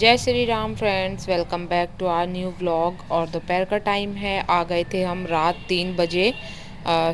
जय Shri Ram friends, welcome back to our new vlog. और दोपहर का टाइम है। आ गए थे हम रात 3 बजे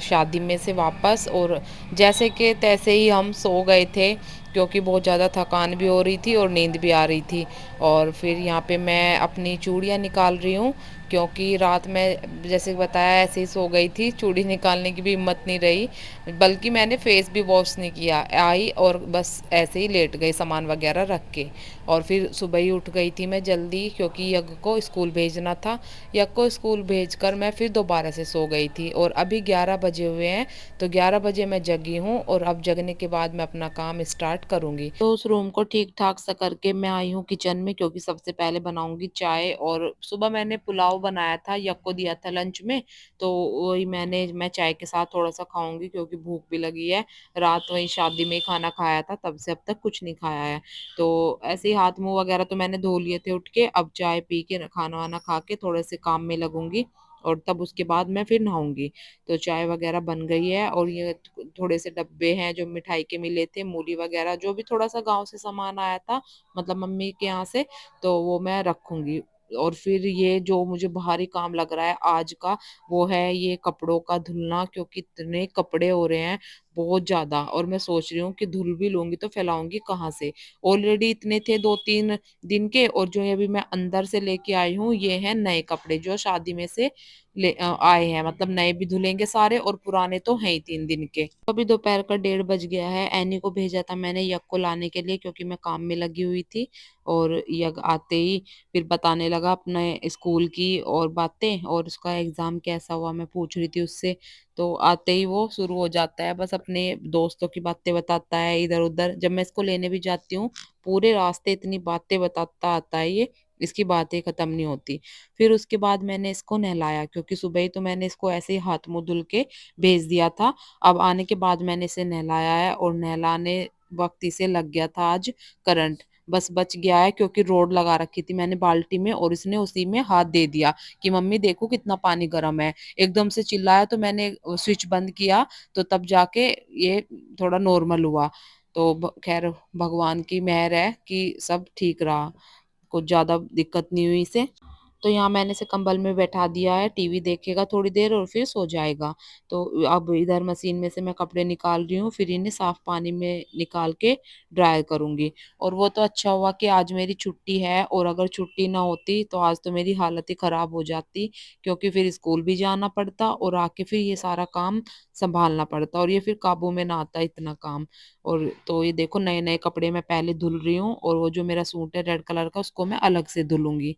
शादी में से वापस। और जैसे कि तैसे ही हम सो गए थे क्योंकि बहुत ज़्यादा थकान भी हो रही थी और नींद भी आ रही थी। और फिर यहाँ पे मैं अपनी चूड़ियाँ निकाल रही हूँ क्योंकि रात में जैसे बताया ऐसे ही सो गई थी, चूड़ी निकालने की भी हिम्मत नहीं रही। बल्कि मैंने फेस भी वॉश नहीं किया, आई और बस ऐसे ही लेट गई सामान वगैरह रख के। और फिर सुबह ही उठ गई थी मैं जल्दी क्योंकि यज्ञ को स्कूल भेजना था। यज्ञ को स्कूल भेजकर मैं फिर दोबारा से सो गई थी और अभी 11 बजे हुए हैं। तो 11 बजे मैं जगी हूँ और अब जगने के बाद मैं अपना काम स्टार्ट करूँगी। तो उस रूम को ठीक ठाक सा करके मैं आई हूँ किचन में क्योंकि सबसे पहले बनाऊंगी चाय। और सुबह मैंने पुलाव बनाया था, यज्ञ को दिया था लंच में। तो वही मैं चाय के साथ थोड़ा सा खाऊंगी क्योंकि भूख भी लगी है। रात वही शादी में ही खाना खाया था, तब से अब तक कुछ नहीं खाया है। तो ऐसे ही हाथ मुंह वगैरह तो मैंने धो लिए थे उठ के। अब चाय पी के खाना वाना खा के थोड़े से काम में लगूंगी और तब उसके बाद मैं फिर नहाऊंगी। तो चाय वगैरह बन गई है और ये थोड़े से डब्बे हैं जो मिठाई के मिले थे, मूली वगैरह जो भी थोड़ा सा गांव से सामान आया था, मतलब मम्मी के यहाँ से, तो वो मैं रखूंगी। और फिर ये जो मुझे भारी काम लग रहा है आज का, वो है ये कपड़ों का धुलना क्योंकि इतने कपड़े हो रहे हैं बहुत ज्यादा। और मैं सोच रही हूँ कि धुल भी लूंगी तो फैलाऊंगी कहाँ से। ऑलरेडी इतने थे 2-3 दिन के, और जो अभी मैं अंदर से लेके आई हूँ ये है नए कपड़े जो शादी में से आए हैं। मतलब नए भी धुलेंगे सारे और पुराने तो हैं ही 3 दिन के। अभी दोपहर का 1:30 बज गया है। एनी को भेजा था मैंने यज्ञ को लाने के लिए क्योंकि मैं काम में लगी हुई थी। और यज्ञ आते ही फिर बताने लगा अपने स्कूल की और बातें, और उसका एग्जाम कैसा हुआ मैं पूछ रही थी उससे। तो आते ही वो शुरू हो जाता है, बस अपने दोस्तों की बातें बताता है इधर उधर। जब मैं इसको लेने भी जाती हूँ पूरे रास्ते इतनी बातें बताता आता है ये, इसकी बातें खत्म नहीं होती। फिर उसके बाद मैंने इसको नहलाया क्योंकि सुबह ही तो मैंने इसको ऐसे ही हाथ मुंह धुल के भेज दिया था। अब आने के बाद मैंने इसे नहलाया है और नहलाने वक्त इसे लग गया था आज करंट। बस बच गया है क्योंकि रोड लगा रखी थी मैंने बाल्टी में और इसने उसी में हाथ दे दिया कि मम्मी देखो कितना पानी गर्म है। एकदम से चिल्लाया तो मैंने स्विच बंद किया, तो तब जाके ये थोड़ा नॉर्मल हुआ। तो खैर भगवान की मेहर है कि सब ठीक रहा, कुछ ज्यादा दिक्कत नहीं हुई इसे। तो यहाँ मैंने इसे कंबल में बैठा दिया है, टीवी देखेगा थोड़ी देर और फिर सो जाएगा। तो अब इधर मशीन में से मैं कपड़े निकाल रही हूँ, फिर इन्हें साफ पानी में निकाल के ड्राई करूंगी। और वो तो अच्छा हुआ कि आज मेरी छुट्टी है, और अगर छुट्टी ना होती तो आज तो मेरी हालत ही खराब हो जाती क्योंकि फिर स्कूल भी जाना पड़ता और आके फिर ये सारा काम संभालना पड़ता और ये फिर काबू में ना आता इतना काम। और तो ये देखो नए नए कपड़े मैं पहले धुल रही हूँ, और वो जो मेरा सूट है रेड कलर का उसको मैं अलग से धुलूंगी।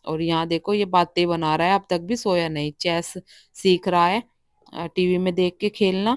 और यहाँ देखो ये बातें बना रहा है, अब तक भी सोया नहीं, चेस सीख रहा है टीवी में देख के खेलना।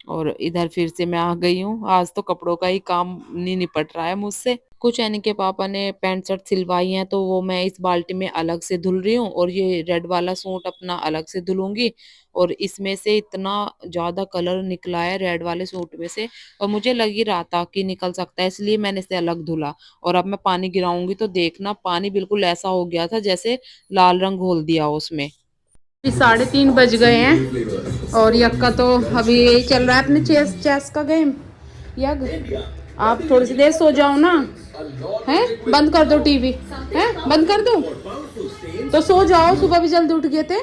और इधर फिर से मैं आ गई हूँ, आज तो कपड़ों का ही काम नहीं निपट रहा है मुझसे। कुछ यानी के पापा ने पैंट शर्ट सिलवाई हैं तो वो मैं इस बाल्टी में अलग से धुल रही हूँ, और ये रेड वाला सूट अपना अलग से धुलूंगी। और इसमें से इतना ज्यादा कलर निकला है रेड वाले सूट में से, और मुझे लग ही रहा था कि निकल सकता है इसलिए मैंने इसे अलग धुला। और अब मैं पानी गिराऊंगी तो देखना पानी बिल्कुल ऐसा हो गया था जैसे लाल रंग घोल दिया हो उसमें। अभी 3:30 बज गए हैं और यक्का तो अभी यही चल रहा है अपने चेस चेस का गेम। यग आप थोड़ी सी देर सो जाओ ना, हैं बंद कर दो टीवी, हैं बंद कर दो तो सो जाओ, सुबह भी जल्दी उठ गए थे।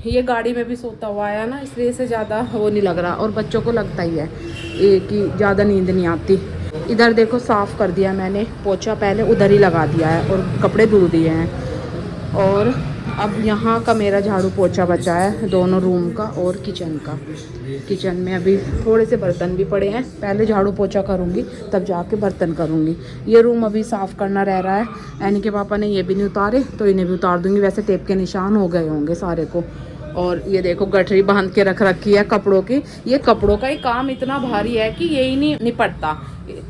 ये गाड़ी में भी सोता हुआ आया ना, इसलिए से ज़्यादा वो नहीं लग रहा, और बच्चों को लगता ही है ये कि ज़्यादा नींद नहीं आती। इधर देखो साफ़ कर दिया मैंने, पोछा पहले उधर ही लगा दिया है और कपड़े धुल दिए हैं। और अब यहाँ का मेरा झाड़ू पोछा बचा है, दोनों रूम का और किचन का। किचन में अभी थोड़े से बर्तन भी पड़े हैं, पहले झाड़ू पोछा करूँगी तब जाके बर्तन करूँगी। ये रूम अभी साफ़ करना रह रहा है। एनी के पापा ने ये भी नहीं उतारे तो इन्हें भी उतार दूँगी, वैसे टेप के निशान हो गए होंगे सारे को। और ये देखो गठरी बांध के रख रखी है कपड़ों की। ये कपड़ों का ही काम इतना भारी है कि यही नहीं निपटता।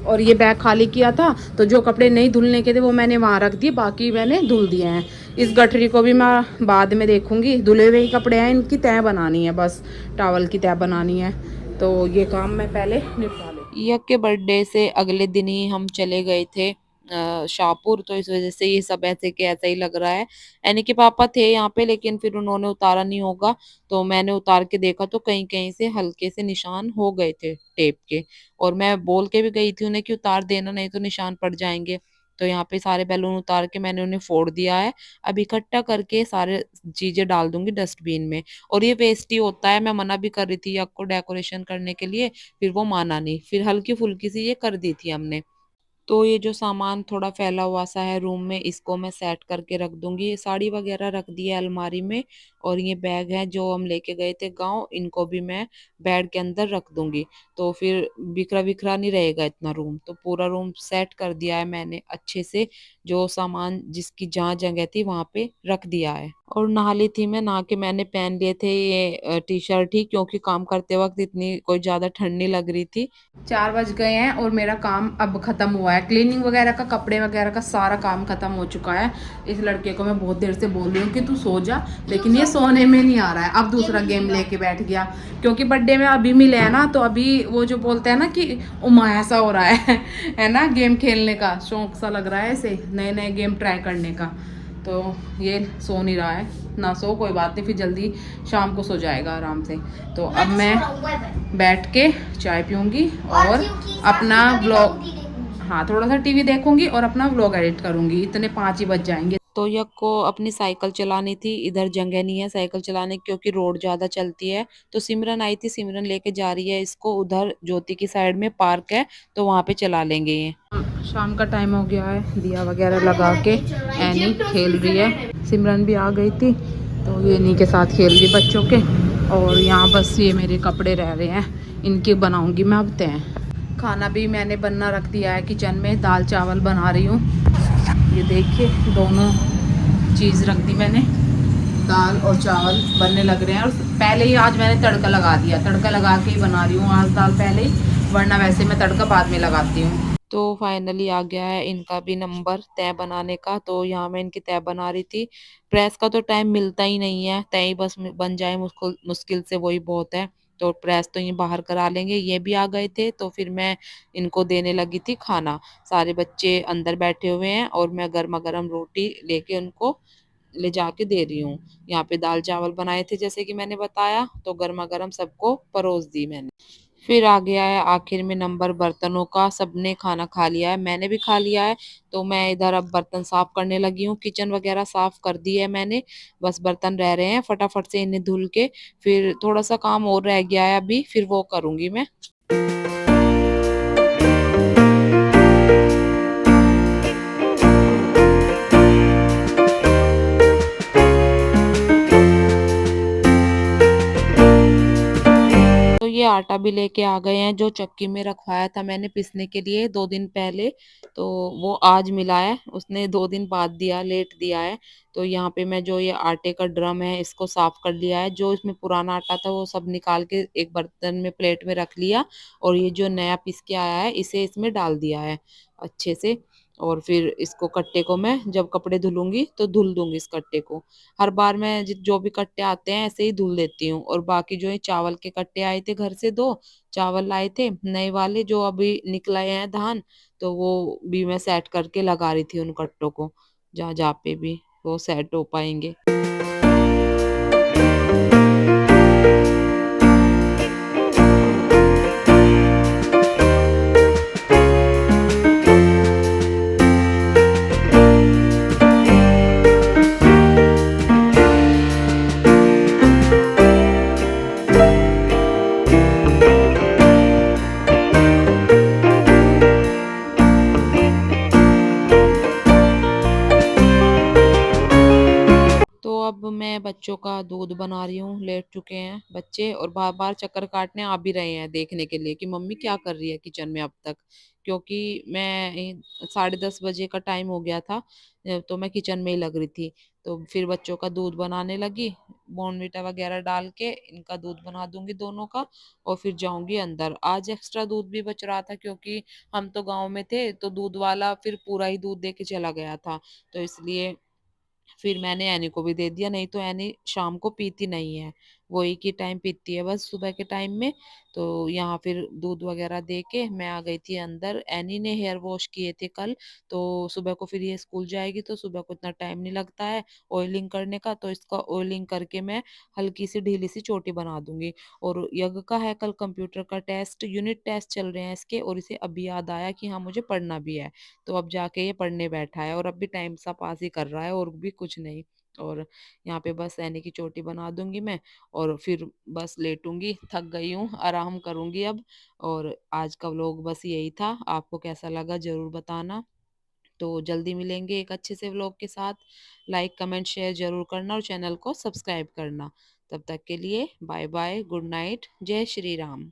और ये बैग खाली किया था तो जो कपड़े नहीं धुलने के थे वो मैंने वहाँ रख दिए, बाकी मैंने धुल दिए हैं। इस गठरी को भी मैं बाद में देखूंगी, धुले हुए ही कपड़े हैं, इनकी तह बनानी है, बस टॉवल की तह बनानी है। तो ये काम मैं पहले निपटा लेती। यक के बर्थडे से अगले दिन ही हम चले गए थे शाहपुर, तो इस वजह से ये सब ऐसे के ऐसा ही लग रहा है। यानी कि पापा थे यहाँ पे लेकिन फिर उन्होंने उतारा नहीं होगा, तो मैंने उतार के देखा तो कहीं कहीं से हल्के से निशान हो गए थे टेप के। और मैं बोल के भी गई थी उन्हें कि उतार देना नहीं तो निशान पड़ जाएंगे। तो यहाँ पे सारे बैलून उतार के मैंने उन्हें फोड़ दिया है। अब इकट्ठा करके सारे चीज़ें डाल दूँगी डस्टबिन में। और ये वेस्ट ही होता है, मैं मना भी कर रही थी यक को डेकोरेशन करने के लिए, फिर वो माना नहीं। फिर हल्की-फुल्की सी ये कर दी थी हमने। तो ये जो सामान थोड़ा फैला हुआ सा है रूम में, इसको मैं सेट करके रख दूँगी। ये साड़ी वग़ैरह रख दी है अलमारी में, और ये बैग है जो हम लेके गए थे गाँव, इनको भी मैं बेड के अंदर रख दूँगी। तो फिर बिखरा-विखरा नहीं रहेगा इतना रूम। तो पूरा रूम सेट कर दिया है मैंने अच्छे से, जो सामान जिसकी जहाँ जगह थी वहाँ पे रख दिया है। और नहा ली थी मैं, नहा के मैंने पहन लिए थे ये टी-शर्ट ही, क्योंकि काम करते वक़्त इतनी कोई ज़्यादा ठंड नहीं लग रही थी। 4 बज गए हैं और मेरा काम अब ख़त्म हुआ है। क्लीनिंग वगैरह का, कपड़े वगैरह का सारा काम ख़त्म हो चुका है। इस लड़के को मैं बहुत देर से बोल रही हूँ कि तू सो जा, लेकिन ये सोने में नहीं आ रहा है। अब दूसरा गेम लेके बैठ गया, क्योंकि बर्थडे में अभी मिले हैं ना, तो अभी वो जो बोलते हैं ना कि उमा ऐसा हो रहा है है ना, गेम खेलने का शौक सा लग रहा है इसे, नए नए गेम ट्राई करने का। तो ये सो नहीं रहा है, ना सो कोई बात नहीं, फिर जल्दी शाम को सो जाएगा आराम से। तो अब मैं बैठ के चाय पीऊँगी और अपना व्लॉग, हाँ थोड़ा सा टीवी देखूंगी और अपना व्लॉग एडिट करूंगी। इतने 5 ही बज जाएंगे। तो यक को अपनी साइकिल चलानी थी, इधर जगह नहीं है साइकिल चलाने की, क्योंकि रोड ज़्यादा चलती है। तो सिमरन आई थी, सिमरन लेके जा रही है इसको, उधर ज्योति की साइड में पार्क है, तो वहाँ पे चला लेंगे ये। शाम का टाइम हो गया है, दिया वगैरह लगा के एनी खेल रही है। सिमरन भी आ गई थी, तो ये इन्हीं के साथ खेल रही बच्चों के। और यहाँ बस ये मेरे कपड़े रह रहे हैं, इनके बनाऊंगी मैं अब तय। खाना भी मैंने बनना रख दिया है किचन में, दाल चावल बना रही हूँ। ये देखिए दोनों चीज़ रख दी मैंने, दाल और चावल बनने लग रहे हैं। और पहले ही आज मैंने तड़का लगा दिया, तड़का लगा के ही बना रही हूँ आज दाल पहले ही, वरना वैसे मैं तड़का बाद में लगाती हूँ। तो फाइनली आ गया है इनका भी नंबर तय बनाने का। तो यहाँ मैं इनकी तय बना रही थी। प्रेस का तो टाइम मिलता ही नहीं है, तय ही बस बन जाए मुश्किल मुश्किल से, वही बहुत है। तो प्रेस तो ये बाहर करा लेंगे। ये भी आ गए थे, तो फिर मैं इनको देने लगी थी खाना। सारे बच्चे अंदर बैठे हुए हैं और मैं गर्मा गर्म रोटी लेके उनको ले जाके दे रही हूँ। यहाँ पे दाल चावल बनाए थे जैसे कि मैंने बताया, तो गर्मा गर्म सबको परोस दी मैंने। फिर आ गया है आखिर में नंबर बर्तनों का। सबने खाना खा लिया है, मैंने भी खा लिया है। तो मैं इधर अब बर्तन साफ करने लगी हूँ, किचन वगैरह साफ कर दी है मैंने, बस बर्तन रह रहे हैं, फटाफट से इन्हें धुल के फिर थोड़ा सा काम और रह गया है अभी, फिर वो करूँगी मैं। तो ये आटा भी लेके आ गए हैं, जो चक्की में रखवाया था मैंने पीसने के लिए 2 दिन पहले, तो वो आज मिला है। उसने 2 दिन बाद दिया, लेट दिया है। तो यहाँ पे मैं जो ये आटे का ड्रम है इसको साफ कर लिया है, जो इसमें पुराना आटा था वो सब निकाल के एक बर्तन में प्लेट में रख लिया, और ये जो नया पीस के आया है इसे इसमें डाल दिया है अच्छे से। और फिर इसको कट्टे को मैं जब कपड़े धुलूंगी तो धुल दूंगी इस कट्टे को। हर बार मैं जो भी कट्टे आते हैं ऐसे ही धुल देती हूँ। और बाकी जो ये चावल के कट्टे आए थे घर से, 2 चावल लाए थे नए वाले जो अभी निकलाए हैं धान, तो वो भी मैं सेट करके लगा रही थी उन कट्टों को, जहाँ जहाँ पे भी वो सेट हो पाएंगे। तो अब मैं बच्चों का दूध बना रही हूँ, लेट चुके हैं बच्चे और बार-बार चक्कर काटने आ भी रहे हैं देखने के लिए कि मम्मी क्या कर रही है किचन में अब तक। क्योंकि मैं 10:30 बजे का टाइम हो गया था, तो मैं किचन में ही लग रही थी। तो फिर बच्चों का दूध बनाने लगी, बॉर्नविटा वगैरह डाल के इनका दूध बना दूंगी दोनों का, और फिर जाऊंगी अंदर। आज एक्स्ट्रा दूध भी बच रहा था, क्योंकि हम तो गाँव में थे, तो दूध वाला फिर पूरा ही दूध दे के चला गया था। तो इसलिए फिर मैंने एनी को भी दे दिया, नहीं तो एनी शाम को पीती नहीं है। वही की टाइम पीती है बस सुबह के टाइम में। तो यहाँ फिर दूध वगैरह दे के मैं आ गई थी अंदर। एनी ने हेयर वॉश किए थे कल, तो सुबह को फिर ये स्कूल जाएगी तो सुबह को इतना टाइम नहीं लगता है ऑयलिंग करने का, तो इसका ऑयलिंग करके मैं हल्की सी ढीली सी चोटी बना दूंगी। और यज्ञ का है कल कंप्यूटर का टेस्ट, यूनिट टेस्ट चल रहे हैं इसके, और इसे अभी याद आया कि हाँ मुझे पढ़ना भी है। तो अब जाके ये पढ़ने बैठा है और अब भी टाइम सा पास ही कर रहा है और भी कुछ नहीं। और यहाँ पे बस ऐनी की चोटी बना दूंगी मैं और फिर बस लेटूंगी, थक गई हूँ, आराम करूंगी अब। और आज का व्लॉग बस यही था, आपको कैसा लगा जरूर बताना। तो जल्दी मिलेंगे एक अच्छे से व्लॉग के साथ। लाइक कमेंट शेयर जरूर करना और चैनल को सब्सक्राइब करना। तब तक के लिए बाय बाय, गुड नाइट, जय श्री राम।